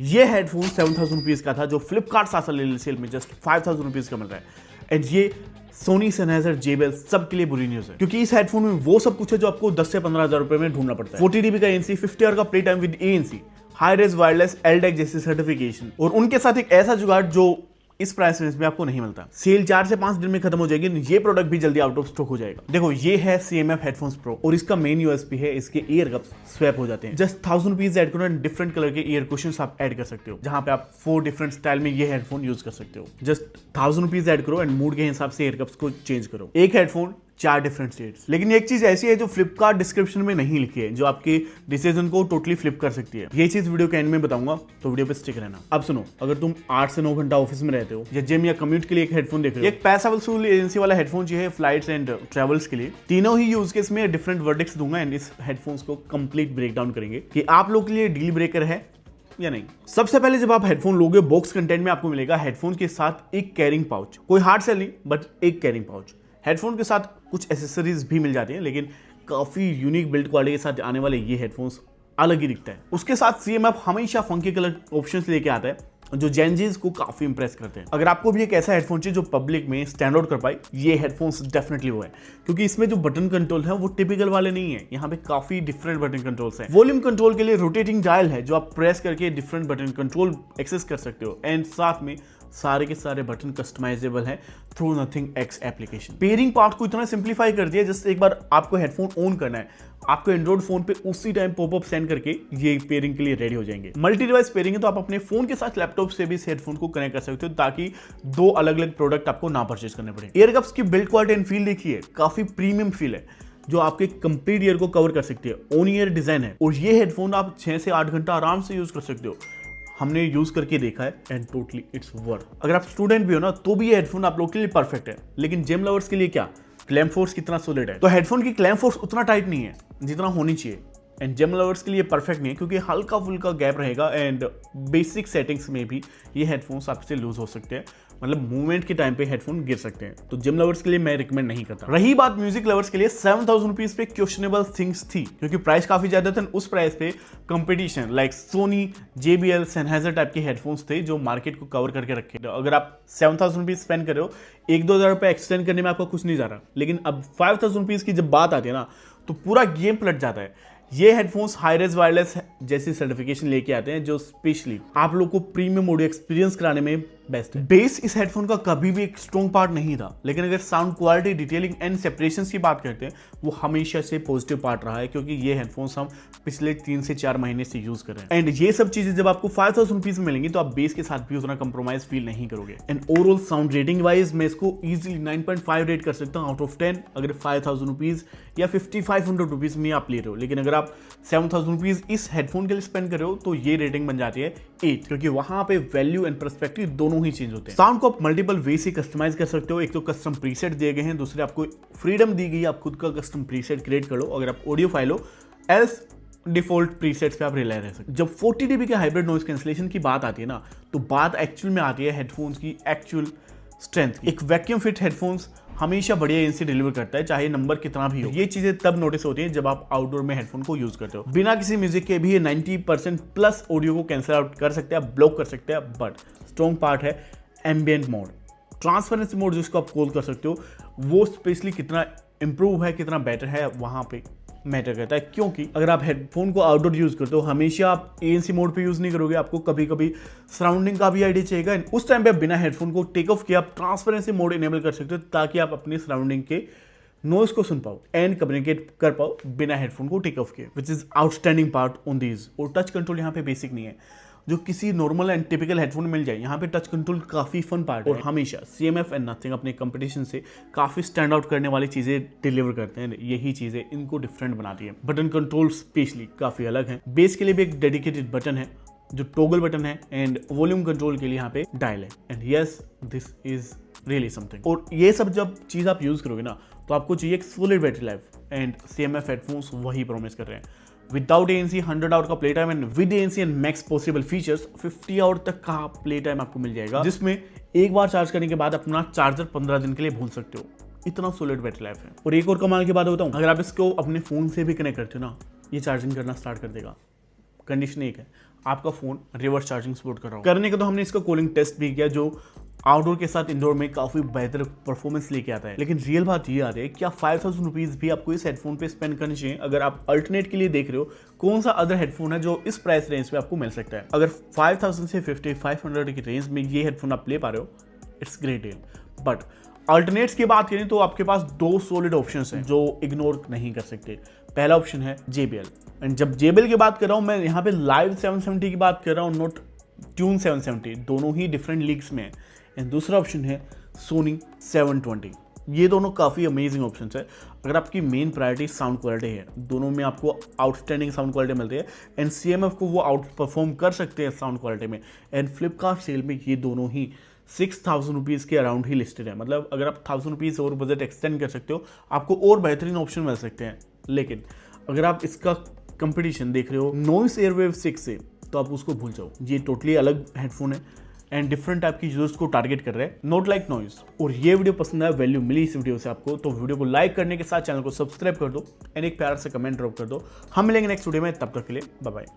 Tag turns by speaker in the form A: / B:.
A: ये headphone 7,000 rupees का था जो फ्लिपकार्ट सासा सेल में जस्ट 5,000 रुपीज़ का मिल रहा है। एंड ये सोनी, सेनहाइजर, JBL सबके लिए बुरी न्यूज़ है, क्योंकि इस हेडफोन में वो सब कुछ है जो आपको 10 से 15,000 रुपए में ढूंढना पड़ता है। 40 dB का ANC, 50 आवर का play time with ANC, high res wireless LDAC जैसी सर्टिफिकेशन, और उनके साथ एक ऐसा जुगाड़ जो इस प्राइस रेंज में आपको नहीं मिलता। सेल 4 से 5 दिन में खत्म हो जाएगी। ये प्रोडक्ट भी जल्दी आउट ऑफ स्टॉक हो जाएगा। देखो, ये है CMF हेडफोन्स प्रो और इसका मेन USP है इसके ईयर कप्स स्वैप हो जाते हैं। जस्ट 1000 रुपीज ऐड करो एंड डिफरेंट कलर के ईयर कुशन्स आप ऐड कर सकते हो, जहां पे आप 4 डिफरेंट स्टाइल में ये हेडफोन यूज कर सकते हो। जस्ट 1000 रुपीज ऐड करो एंड मूड के हिसाब से ईयर कप्स को चेंज करो। एक हेडफोन 4 डिफरेंट शेड्स। लेकिन एक चीज ऐसी है जो फ्लिपकार्ट डिस्क्रिप्शन में नहीं लिखी है, जो आपके डिसीजन को टोटली फ्लिप कर सकती है। ये चीज वीडियो के एंड में बताऊंगा, तो वीडियो पे स्टिक रहना। अब सुनो, अगर तुम 8 से 9 घंटा ऑफिस में रहते हो या जिम या कम्यूट के लिए एक हेडफोन देख रहे हो, एक पैसा वसूल एजेंसी वाला हेडफोन चाहिए फ्लाइट्स एंड ट्रेवल्स के लिए, तीनों ही यूज केस में डिफरेंट वर्डिक्ट्स दूंगा एंड इस हेडफोन्स को कंप्लीट ब्रेक डाउन करेंगे कि आप लोग के लिए डील ब्रेकर है या नहीं। सबसे पहले जब आप हेडफोन लोगे, बॉक्स कंटेंट में आपको मिलेगा हेडफोन के साथ एक कैरिंग पाउच। कोई हार्ड सेल नहीं, बट एक कैरिंग पाउच। हेडफोन के साथ कुछ एसेसरीज भी मिल जाती हैं, लेकिन काफी यूनिक बिल्ड क्वालिटी के साथ आने वाले ये हेडफोन्स अलग ही दिखता है। उसके साथ CMF हमेशा फंकी कलर ऑप्शंस लेके आता है जो जेनजीज को काफी इंप्रेस करते हैं। अगर आपको भी एक ऐसा हेडफोन चाहिए जो पब्लिक में स्टैंड आउट कर पाए, ये हेडफोन्स डेफिनेटली वो है, क्योंकि इसमें जो बटन कंट्रोल है वो टिपिकल वाले नहीं है। यहाँ पे काफी डिफरेंट बटन कंट्रोल्स हैं। वॉल्यूम कंट्रोल के लिए रोटेटिंग डायल है जो आप प्रेस करके डिफरेंट बटन कंट्रोल एक्सेस कर सकते हो, एंड साथ में सारे के सारे बटन कस्टमाइजेबल हैं through nothing x application. Pairing part को इतना सिंप्लीफाई कर दिया, जैसे एक बार आपको हेडफोन ऑन करना है, आपको एंड्रॉइड फोन पे उसी टाइम पॉपअप सेंड करके ये पेयरिंग के लिए रेडी हो जाएंगे। मल्टी डिवाइस पेयरिंग है, तो आप अपने फोन के साथ लैपटॉप से भी इस हेडफोन को कनेक्ट कर सकते हो, ताकि 2 अलग अलग प्रोडक्ट आपको ना परचेज करने पड़े। ईयरकप्स की बिल्ड क्वालिटी एंड फील देखिए, काफी प्रीमियम फील है जो आपके कंप्लीट ईयर को कवर कर सकती है। ऑन ईयर डिजाइन है और ये हेडफोन आप 6 से 8 घंटा आराम से यूज कर सकते हो। हमने यूज करके देखा है एंड टोटली इट्स वर्थ। अगर आप स्टूडेंट भी हो ना, तो भी ये हेडफोन आप लोग के लिए परफेक्ट है। लेकिन जिम लवर्स के लिए क्या, क्लैम फोर्स कितना सॉलिड है, तो हेडफोन की क्लैम फोर्स उतना टाइट नहीं है जितना होनी चाहिए। एंड जिम लवर्स के लिए परफेक्ट नहीं है, क्योंकि हल्का फुल्का गैप रहेगा एंड बेसिक सेटिंग्स में भी ये हेडफोन्स आपसे लूज हो सकते हैं, मतलब मूवमेंट के टाइम पे हेडफोन गिर सकते हैं। तो जिम लवर्स के लिए मैं रिकमेंड नहीं करता। रही बात म्यूजिक लवर्स के लिए, 7,000 रुपीज पे क्वेश्चनेबल थिंग्स थी, क्योंकि प्राइस काफी ज्यादा था। उस प्राइस पे competition like Sony, JBL, Sennheiser type के हेडफोन्स थे जो मार्केट को कवर करके रखे। अगर आप 7,000 रुपीज स्पेंड कर रहे हो, 1-2 हज़ार रुपए एक्सटेंड करने में आपका कुछ नहीं जा रहा। लेकिन अब 5,000 रुपीज की जब बात आती है ना, तो पूरा गेम पलट जाता है। ये हेडफोन्स हाई रेज वायरलेस जैसी सर्टिफिकेशन लेके आते हैं, जो स्पेशली आप लोग को प्रीमियम ऑडियो एक्सपीरियंस कराने में बेस्ट है। बेस इस हेडफोन का कभी भी एक स्ट्रॉन्ग पार्ट नहीं था, लेकिन अगर sound quality, detailing and separation की बात करते हैं, वो हमेशा से पॉजिटिव पार्ट रहा है, क्योंकि ये हेडफोन्स हम पिछले 3 से 4 महीने से यूज कर रहे हैं। एंड ये सब चीजें जब आपको 5,000 रुपीज में मिलेंगी, तो आप बेस के साथ भी उतना कंप्रोमाइज फील नहीं करोगे। And overall sound rating wise मैं इसको इजिली 9.5 रेट कर सकता हूँ आउट ऑफ 10, अगर 5,000 रुपीज या 5,500 रुपीज में आप ले रहे हो। लेकिन अगर आप 7,000 रुपीज इस हेडफोन के लिए स्पेंड कर रहे हो, तो ये रेटिंग बन जाती है 8, क्योंकि वहां पे वैल्यू एंड पर्सपेक्टिव दोनों ही चेंज होते हैं। साउंड को आप मल्टीपल वे से कस्टमाइज कर सकते हो। एक तो कस्टम प्रीसेट दिए गए हैं, दूसरे आपको फ्रीडम दी गई, आप खुद का कस्टम प्रीसेट क्रिएट कर लो अगर आप ऑडियो फाइल हो, एल्स डिफॉल्ट प्रीसेट्स पे आप रिलाय रह सकते। जब 40 dB के हाइब्रिड नॉइज कैंसलेशन की बात आती है ना, तो बात एक्चुअल में आती है हेडफोन्स की एक्चुअल स्ट्रेंथ। एक वैक्यूम फिट हेडफोन्स हमेशा बढ़िया एनसी डिलीवर करता है, चाहे नंबर कितना भी हो। ये चीजें तब नोटिस होती हैं जब आप आउटडोर में हेडफोन को यूज करते हो। बिना किसी म्यूजिक के भी ये 90% प्लस ऑडियो को कैंसिल आउट कर सकते हैं, ब्लॉक कर सकते हैं। बट स्ट्रॉन्ग पार्ट है एम्बिएंट मोड, ट्रांसपेरेंसी मोड जिसको आप कॉल कर सकते हो, वो स्पेशली कितना इंप्रूव है, कितना बेटर है, वहां पे मैटर करता है। क्योंकि अगर आप हेडफोन को आउटडोर यूज करते हो, हमेशा आप ANC मोड पे यूज नहीं करोगे, आपको कभी कभी सराउंडिंग का भी आइडिया चाहिएगा। उस टाइम पे बिना हेडफोन को टेक ऑफ किया आप ट्रांसपेरेंसी मोड इनेबल कर सकते हो, ताकि आप अपने सराउंडिंग के नॉइज को सुन पाओ एंड कम्युनिकेट कर पाओ बिना हेडफोन को टेक ऑफ किए, which is outstanding part on these. और टच कंट्रोल यहाँ पे बेसिक नहीं है, जो किसी नॉर्मल एंड टिपिकल हेडफोन मिल जाए। यहाँ पे टच कंट्रोल काफी फन पार्ट है। और हमेशा CMF एंड नथिंग अपने कंपटीशन से काफी स्टैंड आउट करने वाली चीजें डिलीवर करते हैं। यही चीजें इनको डिफरेंट बनाती है। बटन कंट्रोल स्पेशली काफी अलग है। बेस के लिए भी एक डेडिकेटेड बटन है जो टॉगल बटन है, एंड वॉल्यूम कंट्रोल के लिए यहाँ पे डायल है। And yes, this is really something. और ये सब जब चीज आप यूज करोगे ना, तो आपको चाहिए एक solid battery life, and CMF headphones वही प्रॉमिस कर रहे हैं। विदाउट ANC 100 आवर का play time and with ANC and max possible features 50 hour तक का प्ले टाइम आपको मिल जाएगा, जिसमें एक बार चार्ज करने के बाद अपना चार्जर 15 दिन के लिए भूल सकते हो। इतना सॉलिड बैटरी लाइफ है। और एक और कमाल की बात बताऊं, अगर आप इसको अपने फोन से भी कनेक्ट करते हो ना, ये चार्जिंग करना स्टार्ट कर देगा। कंडीशन एक है, आपका फोन रिवर्स चार्जिंग सपोर्ट कर रहा हो। करने का तो हमने इसका कूलिंग टेस्ट भी किया जो आउटडोर के साथ इंडोर में काफी बेहतर परफॉर्मेंस लेके आता है। लेकिन रियल बात ये आ रही है, क्या 5000 रुपीज भी आपको इस हेडफोन पे स्पेंड करनी चाहिए? अगर आप अल्टरनेट के लिए देख रहे हो, कौन सा अदर हेडफोन है जो इस प्राइस रेंज पे आपको मिल सकता है? अगर 5000 से 5500 की रेंज में ये हेडफोन आप ले पा रहे हो, it's great deal. But alternates की बात करें तो आपके पास दो सॉलिड ऑप्शंस हैं जो इग्नोर नहीं कर सकते। पहला ऑप्शन है JBL, एंड जब JBL की बात कर रहा हूं मैं यहाँ पे लाइव 770 की बात कर रहा हूँ, नॉट ट्यून 770, दोनों ही डिफरेंट लीग्स में है। एंड दूसरा ऑप्शन है सोनी 720। ये दोनों काफ़ी अमेजिंग ऑप्शन है। अगर आपकी मेन प्रायोरिटी साउंड क्वालिटी है, दोनों में आपको आउटस्टैंडिंग साउंड क्वालिटी मिलती है एंड CMF को वो आउट परफॉर्म कर सकते हैं साउंड क्वालिटी में। एंड फ्लिपकार्ट सेल में ये दोनों ही 6000 रुपीज़ के अराउंड ही लिस्टेड है। मतलब अगर आप 1000 रुपीज़ और बजट एक्सटेंड कर सकते हो, आपको और बेहतरीन ऑप्शन मिल सकते हैं। लेकिन अगर आप इसका कंपटीशन देख रहे हो नॉइस एयरवेव 6 से, तो आप उसको भूल जाओ। ये टोटली अलग हेडफोन है एंड डिफरेंट टाइप की यूजर्स को टारगेट कर रहे हैं, नॉट लाइक नॉइस। और ये वीडियो पसंद आया, वैल्यू मिली इस वीडियो से आपको, तो वीडियो को लाइक करने के साथ चैनल को सब्सक्राइब कर दो एंड एक प्यार से कमेंट ड्रॉप कर दो। हम मिलेंगे नेक्स्ट वीडियो में, तब तक के लिए बाय बाय।